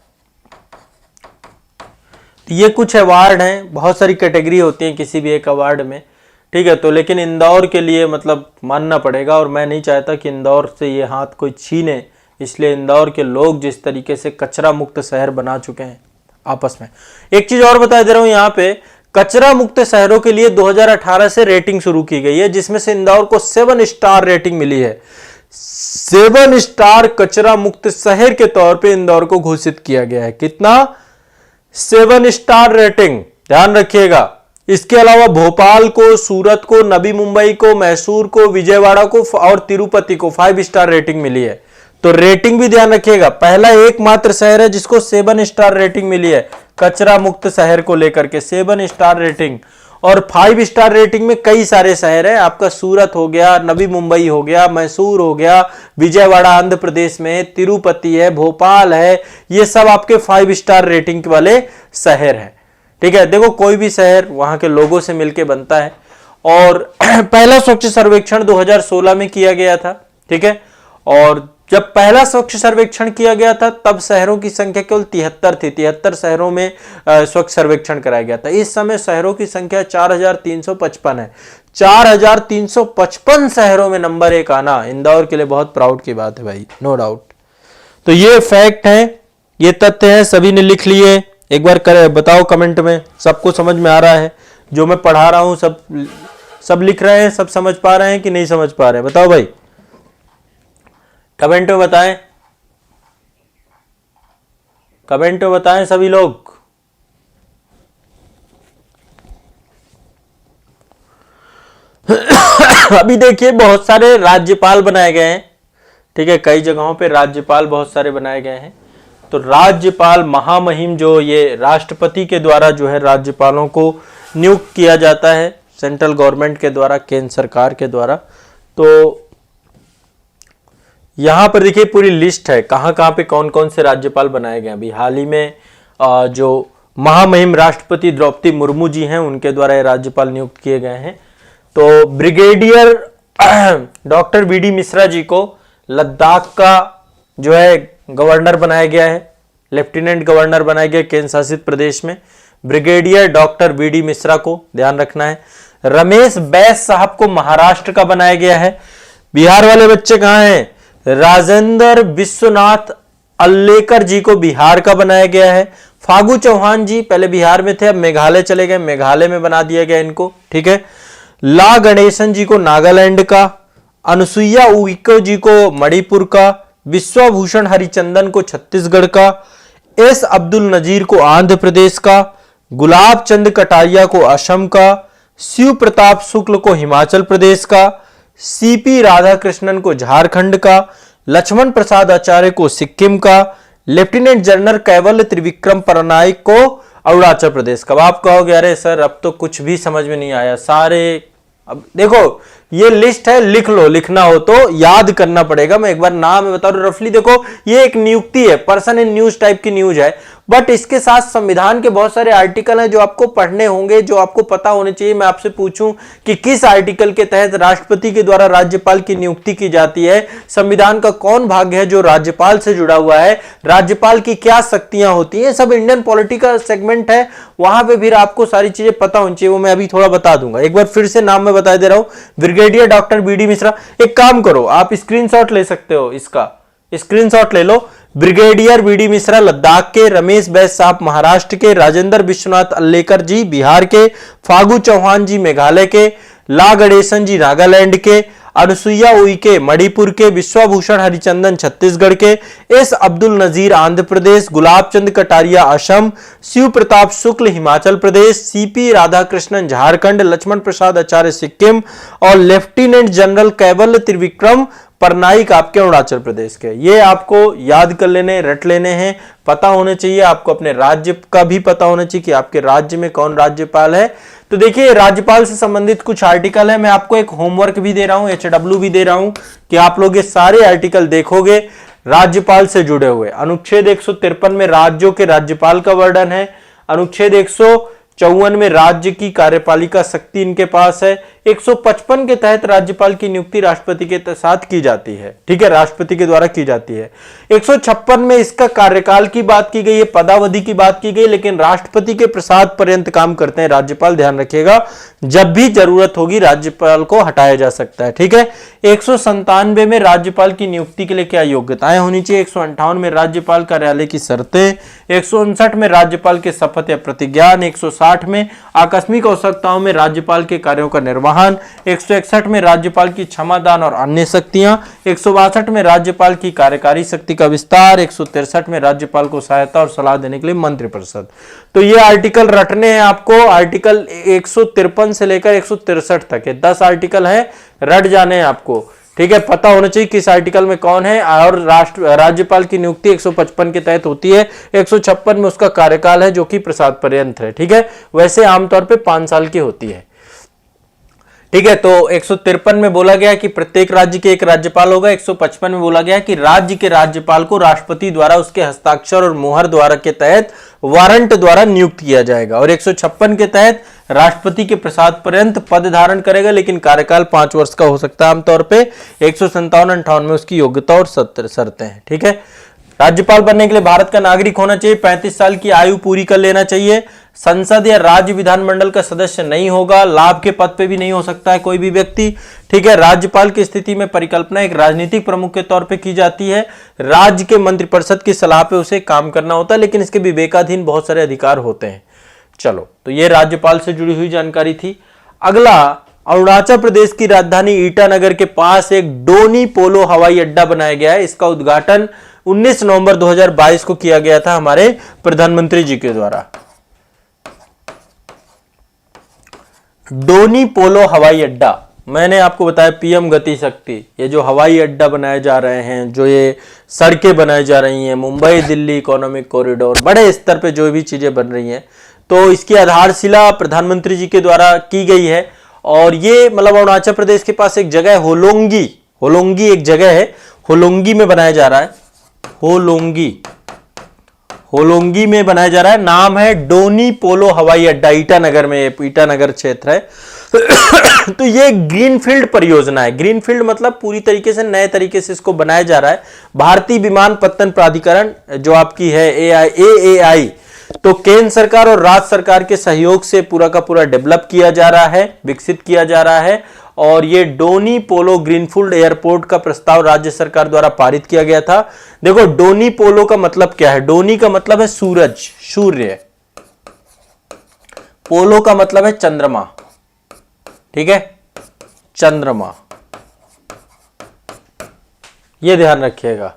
ये कुछ अवार्ड हैं, बहुत सारी कैटेगरी होती है किसी भी एक अवार्ड में, ठीक है। तो लेकिन इंदौर के लिए मतलब मानना पड़ेगा, और मैं नहीं चाहता कि इंदौर से ये हाथ कोई छीने, इसलिए इंदौर के लोग जिस तरीके से कचरा मुक्त शहर बना चुके हैं आपस में। एक चीज और बता दे रहा हूं, यहाँ पे कचरा मुक्त शहरों के लिए 2018 से रेटिंग शुरू की गई है, जिसमें से इंदौर को 7 स्टार रेटिंग मिली है। 7 स्टार कचरा मुक्त शहर के तौर पे इंदौर को घोषित किया गया है। कितना? 7 स्टार रेटिंग, ध्यान रखिएगा। इसके अलावा भोपाल को, सूरत को, नवी मुंबई को, मैसूर को, विजयवाड़ा को और तिरुपति को 5 स्टार रेटिंग मिली है। तो रेटिंग भी ध्यान रखिएगा, पहला एकमात्र शहर है जिसको 7 स्टार रेटिंग मिली है कचरा मुक्त शहर को लेकर के, 7 स्टार रेटिंग। और 5 स्टार रेटिंग में कई सारे शहर है, आपका सूरत हो गया, नवी मुंबई हो गया, मैसूर हो गया, विजयवाड़ा आंध्र प्रदेश में, तिरुपति है, भोपाल है, ये सब आपके 5 स्टार रेटिंग वाले शहर है, ठीक है। देखो कोई भी शहर वहां के लोगों से मिलके बनता है। और पहला स्वच्छ सर्वेक्षण 2016 में किया गया था, ठीक है। और जब पहला स्वच्छ सर्वेक्षण किया गया था तब शहरों की संख्या केवल 73 थी, 73 शहरों में स्वच्छ सर्वेक्षण कराया गया था। इस समय शहरों की संख्या 4355 है। 4355 शहरों में नंबर 1 आना इंदौर के लिए बहुत प्राउड की बात है भाई, नो डाउट। तो ये फैक्ट है, ये तथ्य है, सभी ने लिख लिए। एक बार करे बताओ कमेंट में, सबको समझ में आ रहा है? जो मैं पढ़ा रहा हूं सब लिख रहे हैं, सब समझ पा रहे हैं कि नहीं समझ पा रहे हैं? बताओ भाई, कमेंट में बताएं, कमेंट में बताएं सभी लोग। अभी देखिए बहुत सारे राज्यपाल बनाए गए हैं, ठीक है, कई जगहों पे राज्यपाल बहुत सारे बनाए गए हैं। तो राज्यपाल महामहिम जो ये राष्ट्रपति के द्वारा जो है राज्यपालों को नियुक्त किया जाता है सेंट्रल गवर्नमेंट के द्वारा, केंद्र सरकार के द्वारा। तो यहां पर देखिए पूरी लिस्ट है कहां कहां पे कौन कौन से राज्यपाल बनाए गए। अभी हाल ही में जो महामहिम राष्ट्रपति द्रौपदी मुर्मू जी हैं उनके द्वारा ये राज्यपाल नियुक्त किए गए हैं। तो brigadier doctor B D Mishra ji को लद्दाख का जो है गवर्नर बनाया गया है, लेफ्टिनेंट गवर्नर बनाया गया केंद्र शासित प्रदेश में। Brigadier doctor B D Mishra को ध्यान रखना है। रमेश बैस साहब को महाराष्ट्र का बनाया गया है। बिहार वाले बच्चे कहां हैं? राजेंद्र विश्वनाथ अल्लेकर जी को बिहार का बनाया गया है। फागू चौहान जी पहले बिहार में थे, अब मेघालय चले गए, मेघालय में बना दिया गया इनको, ठीक है। ला गणेशन जी को नागालैंड का, अनुसुईया उइको जी को मणिपुर का, विश्वभूषण हरिचंदन को छत्तीसगढ़ का, एस अब्दुल नजीर को आंध्र प्रदेश का, गुलाब चंद कटारिया को असम का, शिव प्रताप शुक्ल को हिमाचल प्रदेश का, सीपी राधाकृष्णन को झारखंड का, लक्ष्मण प्रसाद आचार्य को सिक्किम का, लेफ्टिनेंट जनरल कैवल्य त्रिविक्रम परनाइक को अरुणाचल प्रदेश का। अब आप कहोगे अरे सर अब तो कुछ भी समझ में नहीं आया सारे। अब देखो ये लिस्ट है, लिख लो, लिखना हो तो याद करना पड़ेगा। मैं एक बार नाम बता रहा हूं रफली। देखो ये एक नियुक्ति है, पर्सन इन न्यूज टाइप की न्यूज है, बट इसके साथ संविधान के बहुत सारे आर्टिकल हैं जो आपको पढ़ने होंगे, जो आपको पता होने चाहिए। मैं आपसे पूछूं कि किस आर्टिकल के तहत राष्ट्रपति के द्वारा राज्यपाल की नियुक्ति की जाती है, संविधान का कौन भाग है जो राज्यपाल से जुड़ा हुआ है, राज्यपाल की क्या शक्तियां होती हैं, सब इंडियन पॉलिटिकल सेगमेंट है, वहां पे भी आपको सारी चीजें पता होनी चाहिए। वो मैं अभी थोड़ा बता दूंगा। एक बार फिर से नाम मैं बता दे रहा हूं, ब्रिगेडियर डॉक्टर बी.डी. मिश्रा। एक काम करो, आप स्क्रीनशॉट ले सकते हो, इसका स्क्रीनशॉट ले लो। Brigadier B D. मिश्रा लद्दाख के, रमेश बैस साहब महाराष्ट्र के, राजेंद्र विश्वनाथ अल्लेकर जी बिहार के, फागू चौहान जी मेघालय के, ला गणेशन जी नागालैंड के, अनुसुईया उइके मणिपुर के, विश्वभूषण हरिचंदन छत्तीसगढ़ के, एस अब्दुल नजीर आंध्र प्रदेश, गुलाब चंद कटारिया असम, शिव प्रताप शुक्ल हिमाचल प्रदेश, सीपी राधाकृष्णन झारखंड, लक्ष्मण प्रसाद आचार्य सिक्किम और lieutenant general caval Trivikram Parnaik आपके अरुणाचल प्रदेश के। ये आपको याद कर लेने, रट लेने हैं, पता होने चाहिए। आपको अपने राज्य का भी पता होना चाहिए कि आपके राज्य में कौन राज्यपाल है। तो देखिए राज्यपाल से संबंधित कुछ आर्टिकल है, मैं आपको एक होमवर्क भी दे रहा हूं, HW भी दे रहा हूं कि आप लोग ये सारे आर्टिकल देखोगे राज्यपाल से जुड़े हुए। अनुच्छेद 153 में राज्यों के राज्यपाल का वर्णन है। अनुच्छेद 154 में राज्य की कार्यपालिका शक्ति इनके पास है। 155 के तहत राज्यपाल की नियुक्ति राष्ट्रपति के साथ की जाती है, ठीक है, राष्ट्रपति के द्वारा की जाती है। 156 में इसका कार्यकाल की बात की गई है, पदावधि की बात की गई, लेकिन राष्ट्रपति के प्रसाद पर्यंत काम करते हैं राज्यपाल, ध्यान रखिएगा। जब भी जरूरत होगी राज्यपाल को हटाया जा सकता है, ठीक है। 197 में राज्यपाल की नियुक्ति के लिए क्या योग्यताएं होनी चाहिए। 158 में राज्यपाल कार्यालय की शर्तें। 159 में राज्यपाल के शपथ या प्रतिज्ञान। 160 में आकस्मिक आवश्यकताओं में राज्यपाल के कार्यों का निर्वहन। 161 में राज्यपाल की क्षमादान और अन्य शक्तियां। 162 में राज्यपाल की कार्यकारी शक्ति का विस्तार। 163 में राज्यपाल को सहायता और सलाह देने के लिए मंत्रिपरिषद। तो ये आर्टिकल रटने हैं आपको। आर्टिकल 153 से लेकर 163 तक है, 10 आर्टिकल है, रट जाने हैं आपको, ठीक है। पता होना चाहिए किस आर्टिकल में कौन है। और राज्यपाल की नियुक्ति 155 के तहत होती है। 156 में उसका कार्यकाल है जो कि प्रसाद पर्यंत है, ठीक है। वैसे आमतौर पे 5 साल की होती है, ठीक है। तो 153 में बोला गया कि प्रत्येक राज्य के एक राज्यपाल होगा। 155 में बोला गया कि राज्य के राज्यपाल को राष्ट्रपति द्वारा उसके हस्ताक्षर और मुहर द्वारा के तहत वारंट द्वारा नियुक्त किया जाएगा। और 156 के तहत राष्ट्रपति के प्रसाद पर्यंत पद धारण करेगा, लेकिन कार्यकाल 5 वर्ष का हो सकता है आमतौर पे। 157-58 में उसकी योग्यता और शर्तें हैं, ठीक है। राज्यपाल बनने के लिए भारत का नागरिक होना चाहिए, 35 साल की आयु पूरी कर लेना चाहिए, संसद या राज्य विधानमंडल का सदस्य नहीं होगा, लाभ के पद पे भी नहीं हो सकता है कोई भी व्यक्ति, ठीक है। राज्यपाल की स्थिति में परिकल्पना एक राजनीतिक प्रमुख के तौर पे की जाती है। राज्य के मंत्रिपरिषद की सलाह पे उसे काम करना होता है, लेकिन इसके विवेकाधीन बहुत सारे अधिकार होते हैं। चलो, तो ये राज्यपाल से जुड़ी हुई जानकारी थी। अगला, अरुणाचल प्रदेश की राजधानी ईटानगर के पास एक डोनी पोलो हवाई अड्डा बनाया गया है। इसका उद्घाटन 19 नवंबर 2022 को किया गया था हमारे प्रधानमंत्री जी के द्वारा। डोनी पोलो हवाई अड्डा, मैंने आपको बताया पीएम गति शक्ति, ये जो हवाई अड्डा बनाए जा रहे हैं, जो ये सड़कें बनाई जा रही हैं, मुंबई दिल्ली इकोनॉमिक कॉरिडोर, बड़े स्तर पे जो भी चीजें बन रही हैं, तो इसकी आधारशिला प्रधानमंत्री जी के द्वारा की गई है। और ये मतलब अरुणाचल प्रदेश के पास एक जगह है होलोंगी एक जगह है, होलोंगी में बनाया जा रहा है। होलोंगी में बनाया जा रहा है। नाम है डोनी पोलो हवाई अड्डा, ईटानगर में, ईटानगर क्षेत्र है। तो ये ग्रीनफील्ड परियोजना है। ग्रीनफील्ड मतलब पूरी तरीके से नए तरीके से इसको बनाया जा रहा है। भारतीय विमानपत्तन प्राधिकरण जो आपकी है AAI, तो केंद्र सरकार और राज्य सरकार के सहयोग से पूरा का पूरा डेवलप किया जा रहा है, विकसित किया जा रहा है। और ये डोनी पोलो ग्रीनफील्ड एयरपोर्ट का प्रस्ताव राज्य सरकार द्वारा पारित किया गया था। देखो डोनी पोलो का मतलब क्या है। डोनी का मतलब है सूरज, सूर्य। पोलो का मतलब है चंद्रमा, ठीक है, चंद्रमा, ये ध्यान रखिएगा,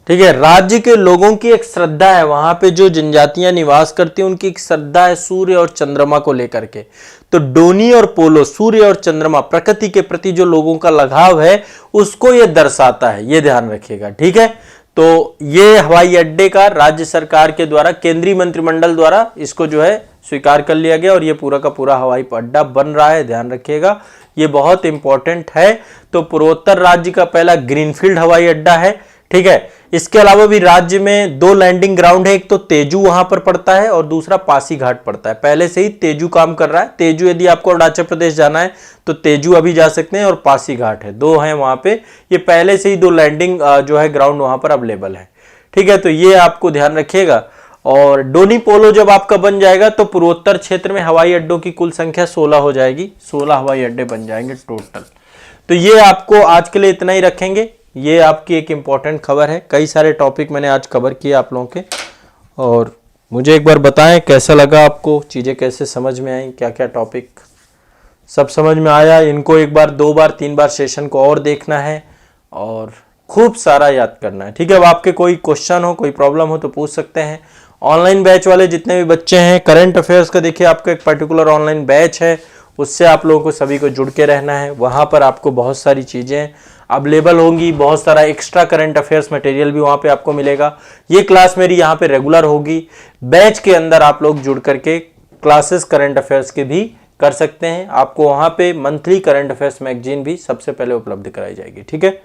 ठीक है। राज्य के लोगों की एक श्रद्धा है, वहां पे जो जनजातियां निवास करती हैं उनकी एक श्रद्धा है सूर्य और चंद्रमा को लेकर के। तो डोनी और पोलो, सूर्य और चंद्रमा, प्रकृति के प्रति जो लोगों का लगाव है उसको ये दर्शाता है, ये ध्यान रखिएगा, ठीक है। तो ये हवाई अड्डे का राज्य सरकार के द्वारा, केंद्रीय मंत्रिमंडल द्वारा इसको जो है स्वीकार कर लिया गया और ये पूरा का पूरा हवाई अड्डा बन रहा है, ध्यान रखिएगा, ये बहुत इंपॉर्टेंट है। तो पूर्वोत्तर राज्य का पहला ग्रीनफील्ड हवाई अड्डा है, ठीक है। इसके अलावा भी राज्य में 2 लैंडिंग ग्राउंड है, एक तो तेजू वहां पर पड़ता है और दूसरा पासीघाट पड़ता है। पहले से ही तेजू काम कर रहा है। तेजू यदि आपको अरुणाचल प्रदेश जाना है तो तेजू अभी जा सकते हैं, और पासीघाट है, 2 हैं वहां पे। ये पहले से ही 2 लैंडिंग जो है ग्राउंड वहां पर अवेलेबल है, ठीक है। तो ये आपको ध्यान रखिएगा। और डोनी पोलो जब आपका बन जाएगा तो पूर्वोत्तर क्षेत्र में हवाई अड्डों की कुल संख्या 16 हो जाएगी, 16 हवाई अड्डे बन जाएंगे टोटल। तो ये आपको आज के लिए इतना ही रखेंगे। ये आपकी एक इंपॉर्टेंट खबर है। कई सारे टॉपिक मैंने आज कवर किए आप लोगों के, और मुझे एक बार बताएं कैसा लगा आपको, चीज़ें कैसे समझ में आई, क्या क्या टॉपिक सब समझ में आया। इनको एक बार, 2 बार, 3 बार सेशन को और देखना है और खूब सारा याद करना है, ठीक है। अब आपके कोई क्वेश्चन हो, कोई प्रॉब्लम हो तो पूछ सकते हैं। ऑनलाइन बैच वाले जितने भी बच्चे हैं, करंट अफेयर्स का देखिए आपका एक पर्टिकुलर ऑनलाइन बैच है, उससे आप लोगों को सभी को जुड़ के रहना है। वहां पर आपको बहुत सारी चीज़ें अवेलेबल होंगी, बहुत सारा एक्स्ट्रा करंट अफेयर्स मटेरियल भी वहां पे आपको मिलेगा। ये क्लास मेरी यहाँ पे रेगुलर होगी। बैच के अंदर आप लोग जुड़ करके क्लासेस करंट अफेयर्स के भी कर सकते हैं। आपको वहां पे मंथली करंट अफेयर्स मैगजीन भी सबसे पहले उपलब्ध कराई जाएगी, ठीक है।